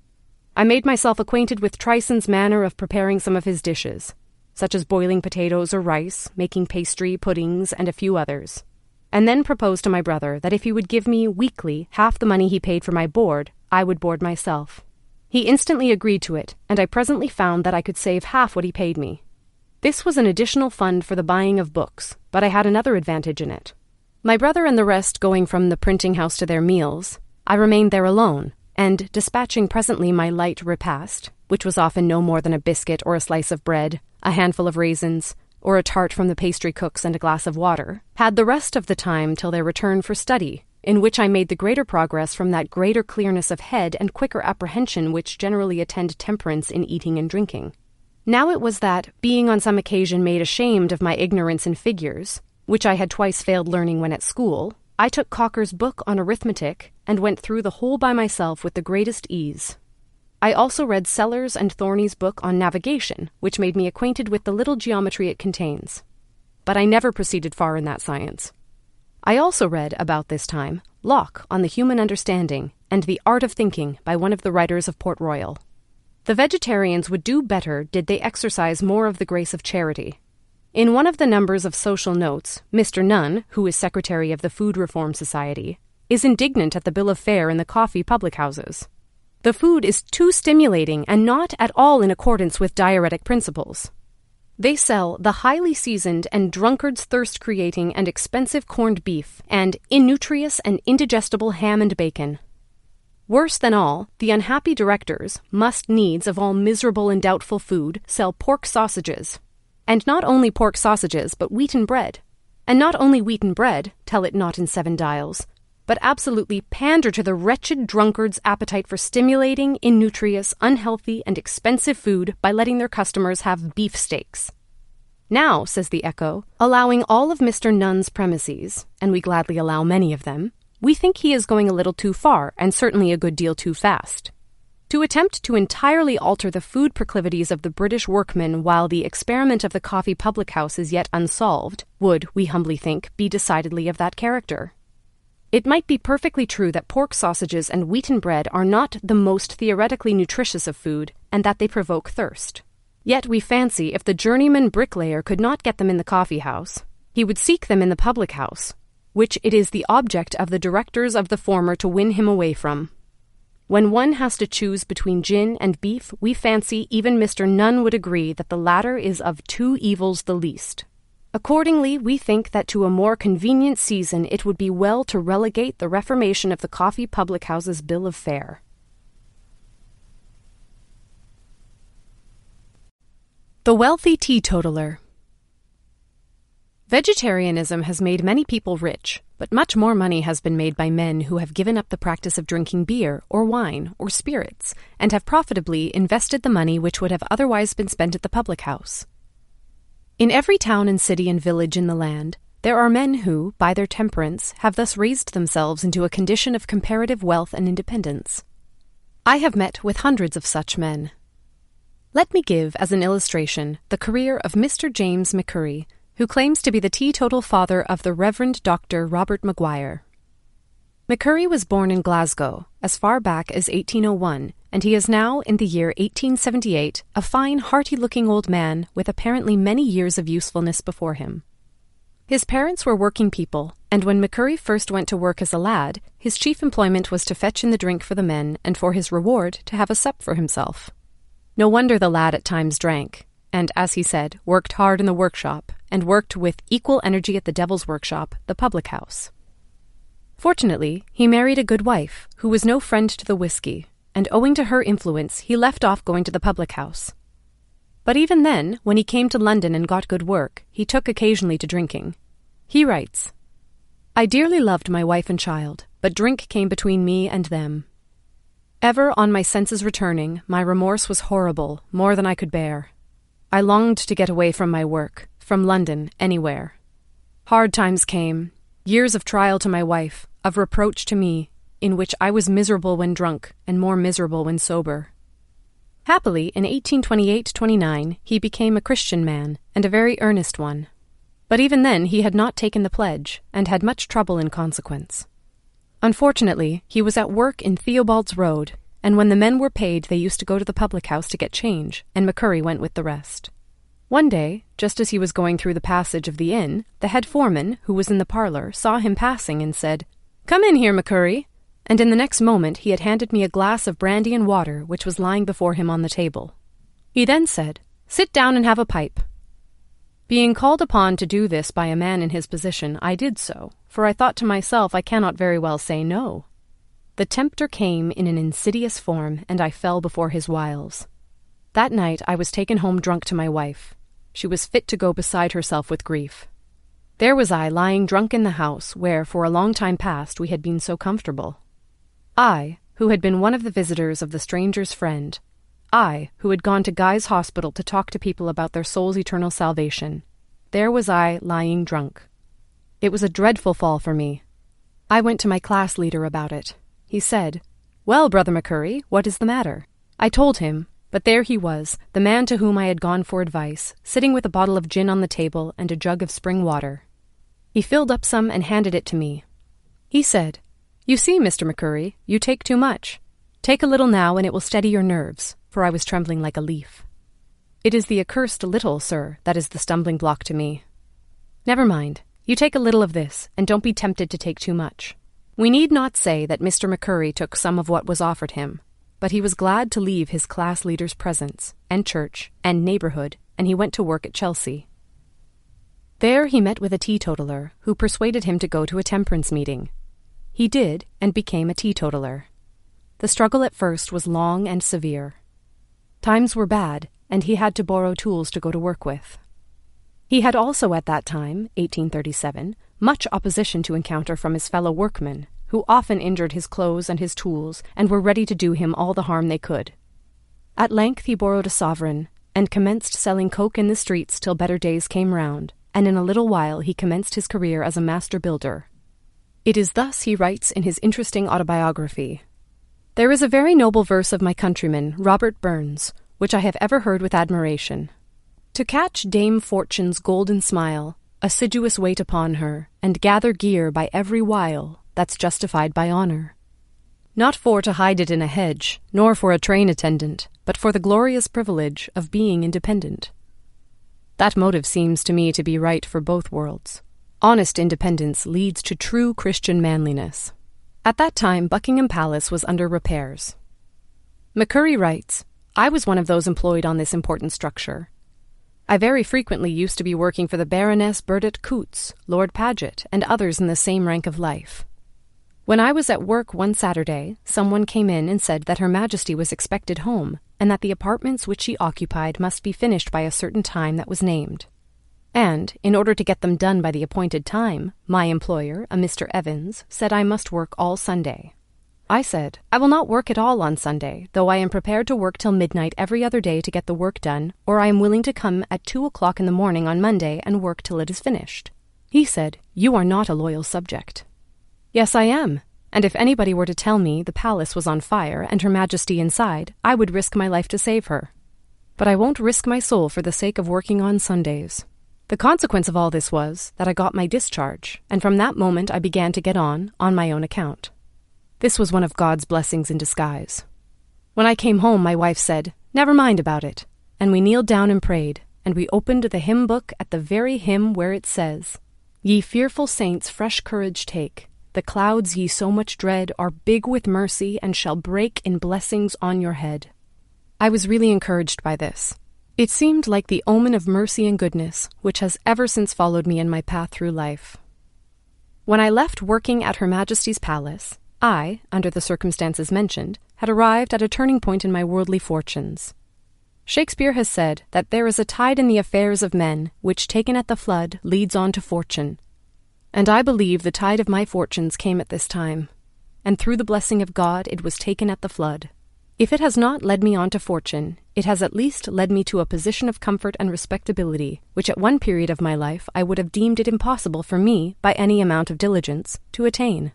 I made myself acquainted with Trison's manner of preparing some of his dishes, such as boiling potatoes or rice, making pastry, puddings, and a few others, and then proposed to my brother that if he would give me weekly half the money he paid for my board, I would board myself. He instantly agreed to it, and I presently found that I could save half what he paid me. This was an additional fund for the buying of books, but I had another advantage in it. My brother and the rest going from the printing house to their meals, I remained there alone, and dispatching presently my light repast, which was often no more than a biscuit or a slice of bread, a handful of raisins, or a tart from the pastry cook's and a glass of water, had the rest of the time till their return for study, in which I made the greater progress from that greater clearness of head and quicker apprehension which generally attend temperance in eating and drinking. Now it was that, being on some occasion made ashamed of my ignorance in figures, which I had twice failed learning when at school, I took Cocker's book on arithmetic and went through the whole by myself with the greatest ease. I also read Sellers and Thorney's book on navigation, which made me acquainted with the little geometry it contains. But I never proceeded far in that science. I also read, about this time, Locke on the Human Understanding and the Art of Thinking by one of the writers of Port Royal. The vegetarians would do better did they exercise more of the grace of charity. In one of the numbers of Social Notes, Mr. Nunn, who is secretary of the Food Reform Society, is indignant at the bill of fare in the coffee public houses. The food is too stimulating and not at all in accordance with diuretic principles. They sell the highly seasoned and drunkard's thirst-creating and expensive corned beef and innutritious and indigestible ham and bacon. Worse than all, the unhappy directors, must needs of all miserable and doubtful food, sell pork sausages. And not only pork sausages, but wheaten bread. And not only wheaten bread, tell it not in 7 dials, but absolutely pander to the wretched drunkard's appetite for stimulating, innutritious, unhealthy, and expensive food by letting their customers have beefsteaks. Now, says the Echo, allowing all of Mr. Nunn's premises, and we gladly allow many of them, we think he is going a little too far, and certainly a good deal too fast. To attempt to entirely alter the food proclivities of the British workman while the experiment of the coffee public house is yet unsolved would, we humbly think, be decidedly of that character. It might be perfectly true that pork sausages and wheaten bread are not the most theoretically nutritious of food, and that they provoke thirst. Yet we fancy if the journeyman bricklayer could not get them in the coffee house, he would seek them in the public house, which it is the object of the directors of the former to win him away from. When one has to choose between gin and beef, we fancy even Mr. Nunn would agree that the latter is of 2 evils the least. Accordingly, we think that to a more convenient season it would be well to relegate the reformation of the coffee public house's bill of fare. The wealthy teetotaler. Vegetarianism has made many people rich, but much more money has been made by men who have given up the practice of drinking beer or wine or spirits and have profitably invested the money which would have otherwise been spent at the public house. In every town and city and village in the land, there are men who, by their temperance, have thus raised themselves into a condition of comparative wealth and independence. I have met with hundreds of such men. Let me give, as an illustration, the career of Mr. James McCurry, who claims to be the teetotal father of the Reverend Dr. Robert Maguire. McCurry was born in Glasgow, as far back as 1801, and he is now, in the year 1878, a fine, hearty-looking old man with apparently many years of usefulness before him. His parents were working people, and when McCurry first went to work as a lad, his chief employment was to fetch in the drink for the men and for his reward to have a sup for himself. No wonder the lad at times drank, and, as he said, worked hard in the workshop, and worked with equal energy at the devil's workshop, the public house. Fortunately, he married a good wife, who was no friend to the whiskey, and owing to her influence, he left off going to the public house. But even then, when he came to London and got good work, he took occasionally to drinking. He writes, "I dearly loved my wife and child, but drink came between me and them. Ever on my senses returning, my remorse was horrible, more than I could bear. I longed to get away from my work, from London, anywhere. Hard times came, years of trial to my wife, of reproach to me, in which I was miserable when drunk and more miserable when sober. Happily, in 1828-29, he became a Christian man, and a very earnest one. But even then he had not taken the pledge, and had much trouble in consequence. Unfortunately, he was at work in Theobald's Road, and when the men were paid they used to go to the public house to get change, and McCurry went with the rest. One day, just as he was going through the passage of the inn, the head foreman, who was in the parlour, saw him passing and said, 'Come in here, McCurry,' and in the next moment he had handed me a glass of brandy and water which was lying before him on the table. He then said, 'Sit down and have a pipe.' Being called upon to do this by a man in his position, I did so, for I thought to myself I cannot very well say no. The tempter came in an insidious form, and I fell before his wiles. That night I was taken home drunk to my wife. She was fit to go beside herself with grief. There was I lying drunk in the house where for a long time past we had been so comfortable. I, who had been one of the visitors of the stranger's friend, I, who had gone to Guy's Hospital to talk to people about their soul's eternal salvation, there was I lying drunk. It was a dreadful fall for me. I went to my class leader about it. He said, 'Well, Brother McCurry, what is the matter?' I told him, but there he was, the man to whom I had gone for advice, sitting with a bottle of gin on the table and a jug of spring water. He filled up some and handed it to me. He said, 'You see, Mr. McCurry, you take too much. Take a little now and it will steady your nerves,' for I was trembling like a leaf. It is the accursed little, sir, that is the stumbling block to me. Never mind, you take a little of this, and don't be tempted to take too much." We need not say that Mr. McCurry took some of what was offered him, but he was glad to leave his class leader's presence, and church, and neighbourhood, and he went to work at Chelsea. There he met with a teetotaler, who persuaded him to go to a temperance meeting. He did, and became a teetotaler. The struggle at first was long and severe. Times were bad, and he had to borrow tools to go to work with. He had also at that time, 1837, much opposition to encounter from his fellow workmen, who often injured his clothes and his tools, and were ready to do him all the harm they could. At length he borrowed a sovereign, and commenced selling coke in the streets till better days came round, and in a little while he commenced his career as a master builder. It is thus he writes in his interesting autobiography, "There is a very noble verse of my countryman, Robert Burns, which I have ever heard with admiration. To catch Dame Fortune's golden smile, assiduous wait upon her, and gather gear by every wile, that's justified by honour. Not for to hide it in a hedge, nor for a train attendant, but for the glorious privilege of being independent." That motive seems to me to be right for both worlds. Honest independence leads to true Christian manliness. At that time, Buckingham Palace was under repairs. McCurry writes, "I was one of those employed on this important structure. I very frequently used to be working for the Baroness Burdett Coutts, Lord Paget, and others in the same rank of life. When I was at work one Saturday, someone came in and said that Her Majesty was expected home, and that the apartments which she occupied must be finished by a certain time that was named. And, in order to get them done by the appointed time, my employer, a Mr. Evans, said I must work all Sunday. I said, I will not work at all on Sunday, though I am prepared to work till midnight every other day to get the work done, or I am willing to come at 2 o'clock in the morning on Monday and work till it is finished. He said, You are not a loyal subject. Yes, I am, and if anybody were to tell me the palace was on fire and Her Majesty inside, I would risk my life to save her. But I won't risk my soul for the sake of working on Sundays. The consequence of all this was that I got my discharge, and from that moment I began to get on my own account. This was one of God's blessings in disguise. When I came home, my wife said, Never mind about it, and we kneeled down and prayed, and we opened the hymn book at the very hymn where it says, Ye fearful saints, fresh courage take, the clouds ye so much dread are big with mercy and shall break in blessings on your head. I was really encouraged by this. It seemed like the omen of mercy and goodness, which has ever since followed me in my path through life. When I left working at Her Majesty's palace, I, under the circumstances mentioned, had arrived at a turning point in my worldly fortunes. Shakespeare has said that there is a tide in the affairs of men, which taken at the flood leads on to fortune. And I believe the tide of my fortunes came at this time, and through the blessing of God it was taken at the flood. If it has not led me on to fortune, it has at least led me to a position of comfort and respectability, which at one period of my life I would have deemed it impossible for me, by any amount of diligence, to attain.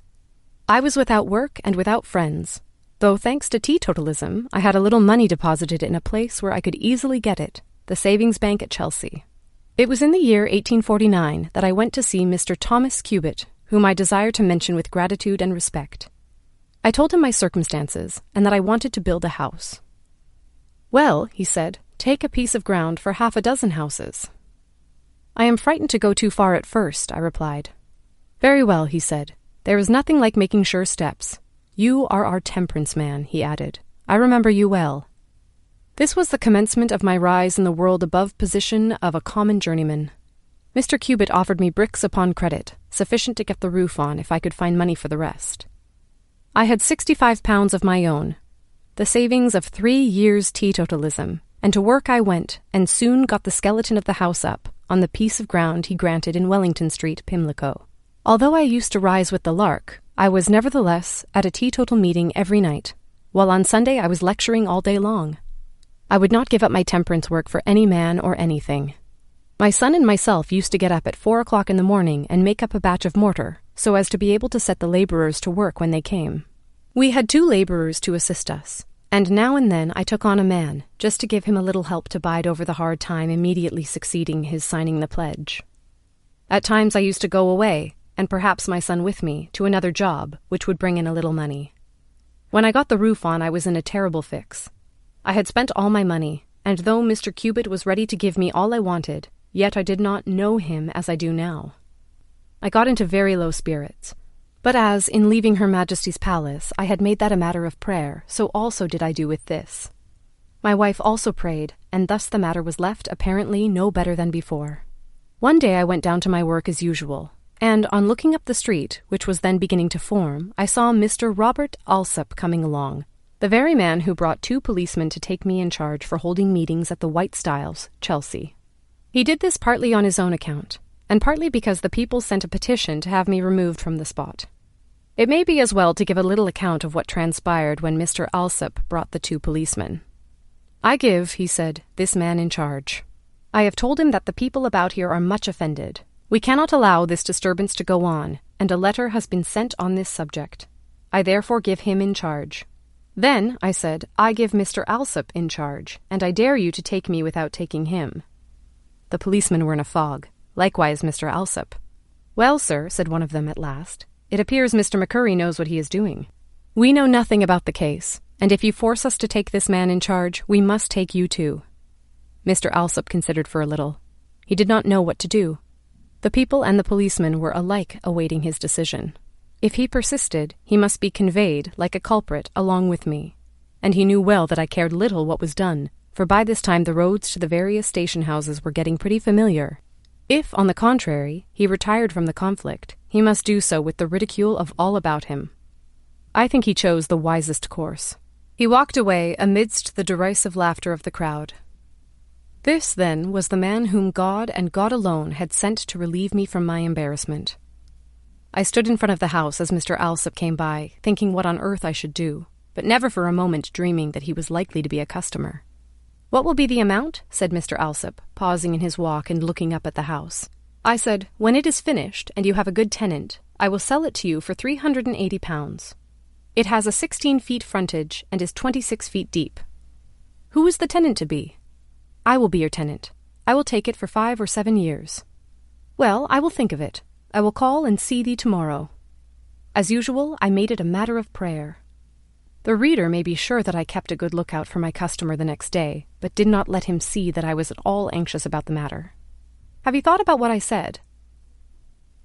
I was without work and without friends, though thanks to teetotalism I had a little money deposited in a place where I could easily get it, the savings bank at Chelsea. It was in the year 1849 that I went to see Mr. Thomas Cubitt, whom I desire to mention with gratitude and respect. I told him my circumstances, and that I wanted to build a house. Well, he said, take a piece of ground for 6 houses. I am frightened to go too far at first, I replied. Very well, he said. There is nothing like making sure steps. You are our temperance man, he added. I remember you well. This was the commencement of my rise in the world above position of a common journeyman. Mr. Cubitt offered me bricks upon credit, sufficient to get the roof on if I could find money for the rest. I had £65 of my own, the savings of 3 years' teetotalism, and to work I went, and soon got the skeleton of the house up, on the piece of ground he granted in Wellington Street, Pimlico. Although I used to rise with the lark, I was nevertheless at a teetotal meeting every night, while on Sunday I was lecturing all day long. I would not give up my temperance work for any man or anything. My son and myself used to get up at 4 o'clock in the morning and make up a batch of mortar, so as to be able to set the labourers to work when they came. We had 2 labourers to assist us, and now and then I took on a man, just to give him a little help to bide over the hard time immediately succeeding his signing the pledge. At times I used to go away, and perhaps my son with me, to another job, which would bring in a little money. When I got the roof on, I was in a terrible fix. I had spent all my money, and though Mr. Cubitt was ready to give me all I wanted, yet I did not know him as I do now. I got into very low spirits, but as, in leaving Her Majesty's palace, I had made that a matter of prayer, so also did I do with this. My wife also prayed, and thus the matter was left apparently no better than before. One day I went down to my work as usual, and on looking up the street, which was then beginning to form, I saw Mr. Robert Alsop coming along, the very man who brought 2 policemen to take me in charge for holding meetings at the White Stiles, Chelsea. He did this partly on his own account, and partly because the people sent a petition to have me removed from the spot. It may be as well to give a little account of what transpired when Mr. Alsop brought the 2 policemen. I give, he said, this man in charge. I have told him that the people about here are much offended. We cannot allow this disturbance to go on, and a letter has been sent on this subject. I therefore give him in charge. Then, I said, I give Mr. Alsop in charge, and I dare you to take me without taking him. The policemen were in a fog, likewise Mr. Alsop. Well, sir, said one of them at last, it appears Mr. McCurry knows what he is doing. We know nothing about the case, and if you force us to take this man in charge, we must take you too. Mr. Alsop considered for a little. He did not know what to do. The people and the policemen were alike awaiting his decision. If he persisted, he must be conveyed, like a culprit, along with me. And he knew well that I cared little what was done, for by this time the roads to the various station houses were getting pretty familiar. If, on the contrary, he retired from the conflict, he must do so with the ridicule of all about him. I think he chose the wisest course. He walked away amidst the derisive laughter of the crowd. This, then, was the man whom God and God alone had sent to relieve me from my embarrassment. I stood in front of the house as Mr. Alsop came by, thinking what on earth I should do, but never for a moment dreaming that he was likely to be a customer. "What will be the amount?" said Mr. Alsop, pausing in his walk and looking up at the house. I said, "When it is finished, and you have a good tenant, I will sell it to you for £380. It has a 16 feet frontage and is 26 feet deep. Who is the tenant to be?" "I will be your tenant. I will take it for 5 or 7 years. "Well, I will think of it. I will call and see thee tomorrow." As usual, I made it a matter of prayer. The reader may be sure that I kept a good lookout for my customer the next day, but did not let him see that I was at all anxious about the matter. Have you thought about what I said?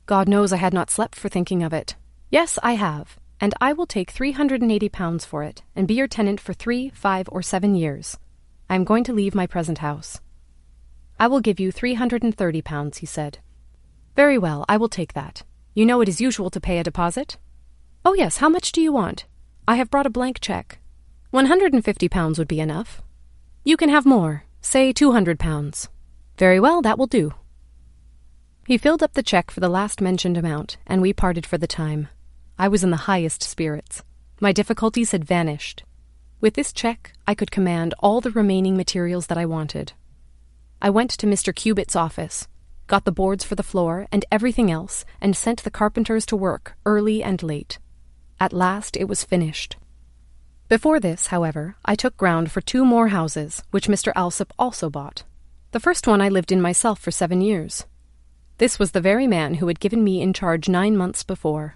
God knows I had not slept for thinking of it. Yes, I have, and I will take £380 for it, and be your tenant for 3, 5, or 7 years. I am going to leave my present house. "I will give you £330, he said. "Very well, I will take that. You know it is usual to pay a deposit?" "Oh yes, how much do you want?" "I have brought a blank cheque. £150 would be enough." "You can have more, say £200. "Very well, that will do." He filled up the cheque for the last mentioned amount, and we parted for the time. I was in the highest spirits. My difficulties had vanished. With this cheque, I could command all the remaining materials that I wanted. I went to Mr. Cubitt's office, got the boards for the floor and everything else, and sent the carpenters to work early and late. At last it was finished. Before this, however, I took ground for 2 more houses, which Mr. Alsop also bought. The first one I lived in myself for 7 years. This was the very man who had given me in charge 9 months before.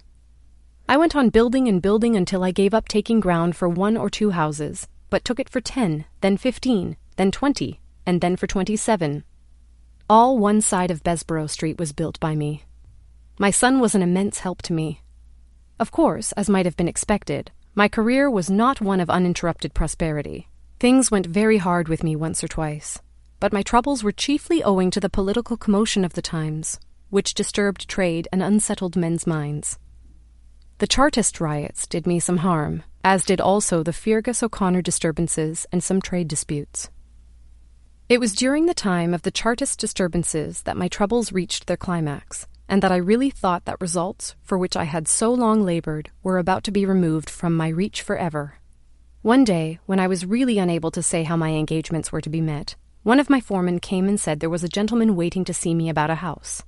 I went on building and building until I gave up taking ground for 1 or 2 houses, but took it for 10, then 15, then 20, and then for 27. All one side of Besborough Street was built by me. My son was an immense help to me. Of course, as might have been expected, my career was not one of uninterrupted prosperity. Things went very hard with me once or twice, but my troubles were chiefly owing to the political commotion of the times, which disturbed trade and unsettled men's minds. The Chartist riots did me some harm, as did also the Fergus O'Connor disturbances and some trade disputes. It was during the time of the Chartist disturbances that my troubles reached their climax, and that I really thought that results, for which I had so long labored, were about to be removed from my reach forever. One day, when I was really unable to say how my engagements were to be met, one of my foremen came and said there was a gentleman waiting to see me about a house.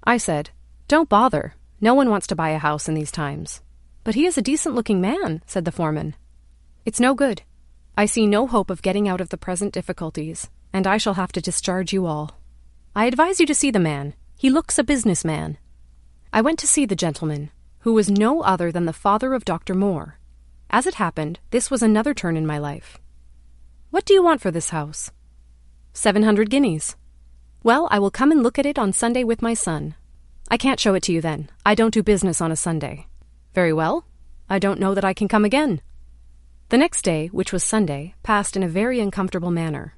I said, "Don't bother. No one wants to buy a house in these times." "But he is a decent-looking man," said the foreman. "It's no good. I see no hope of getting out of the present difficulties, and I shall have to discharge you all. I advise you to see the man. He looks a businessman." I went to see the gentleman, who was no other than the father of Dr. Moore. As it happened, this was another turn in my life. "What do you want for this house?" 700 guineas. "Well, I will come and look at it on Sunday with my son." "I can't show it to you then. I don't do business on a Sunday." "Very well. I don't know that I can come again." The next day, which was Sunday, passed in a very uncomfortable manner.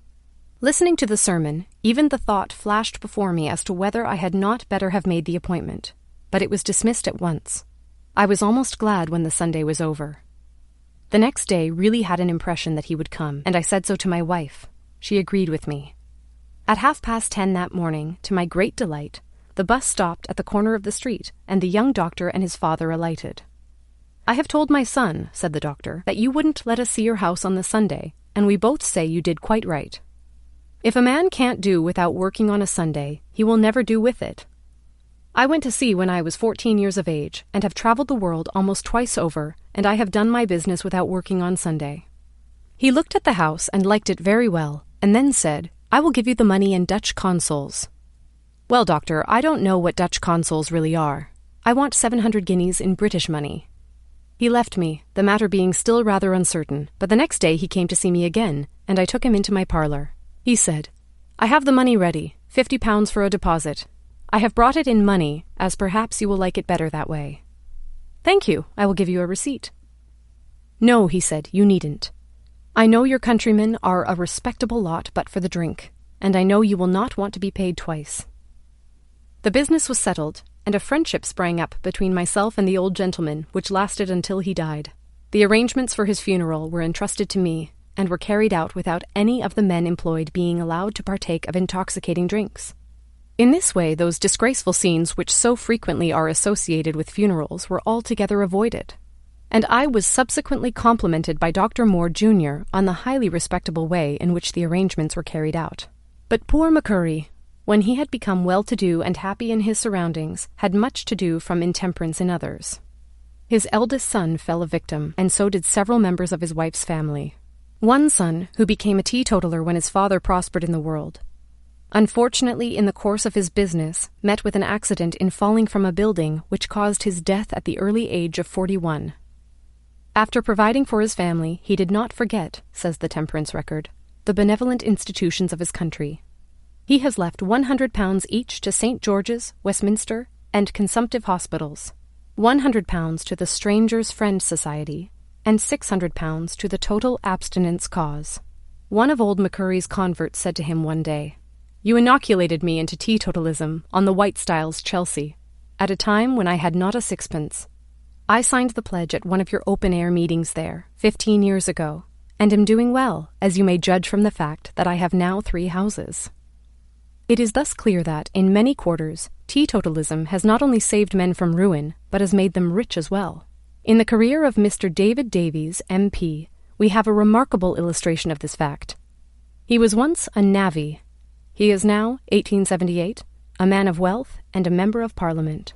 Listening to the sermon, even the thought flashed before me as to whether I had not better have made the appointment, but it was dismissed at once. I was almost glad when the Sunday was over. The next day really had an impression that he would come, and I said so to my wife. She agreed with me. At 10:30 that morning, to my great delight, the bus stopped at the corner of the street, and the young doctor and his father alighted. "I have told my son," said the doctor, "that you wouldn't let us see your house on the Sunday, and we both say you did quite right. If a man can't do without working on a Sunday, he will never do with it. I went to sea when I was 14 years of age, and have travelled the world almost twice over, and I have done my business without working on Sunday." He looked at the house and liked it very well, and then said, "I will give you the money in Dutch consols." "Well, doctor, I don't know what Dutch consols really are. I want 700 guineas in British money." He left me, the matter being still rather uncertain, but the next day he came to see me again, and I took him into my parlour. He said, "I have the money ready, £50 for a deposit. I have brought it in money, as perhaps you will like it better that way." "Thank you, I will give you a receipt." "No," he said, "you needn't. I know your countrymen are a respectable lot but for the drink, and I know you will not want to be paid twice." The business was settled, and a friendship sprang up between myself and the old gentleman, which lasted until he died. The arrangements for his funeral were entrusted to me and were carried out without any of the men employed being allowed to partake of intoxicating drinks. In this way, those disgraceful scenes which so frequently are associated with funerals were altogether avoided, and I was subsequently complimented by Dr. Moore, Jr. on the highly respectable way in which the arrangements were carried out. But poor McCurry, when he had become well-to-do and happy in his surroundings, had much to do from intemperance in others. His eldest son fell a victim, and so did several members of his wife's family. One son, who became a teetotaler when his father prospered in the world, unfortunately in the course of his business, met with an accident in falling from a building which caused his death at the early age of 41. After providing for his family, he did not forget, says the temperance record, the benevolent institutions of his country. He has left £100 each to St. George's, Westminster, and consumptive hospitals, £100 to the Strangers' Friend Society, and £600 to the Total Abstinence Cause. One of old McCurry's converts said to him one day, "You inoculated me into teetotalism on the White Stiles, Chelsea, at a time when I had not a sixpence. I signed the pledge at one of your open-air meetings there 15 years ago, and am doing well, as you may judge from the fact that I have now 3 houses." It is thus clear that, in many quarters, teetotalism has not only saved men from ruin, but has made them rich as well. In the career of Mr. David Davies, MP, we have a remarkable illustration of this fact. He was once a navvy. He is now, 1878, a man of wealth and a member of Parliament.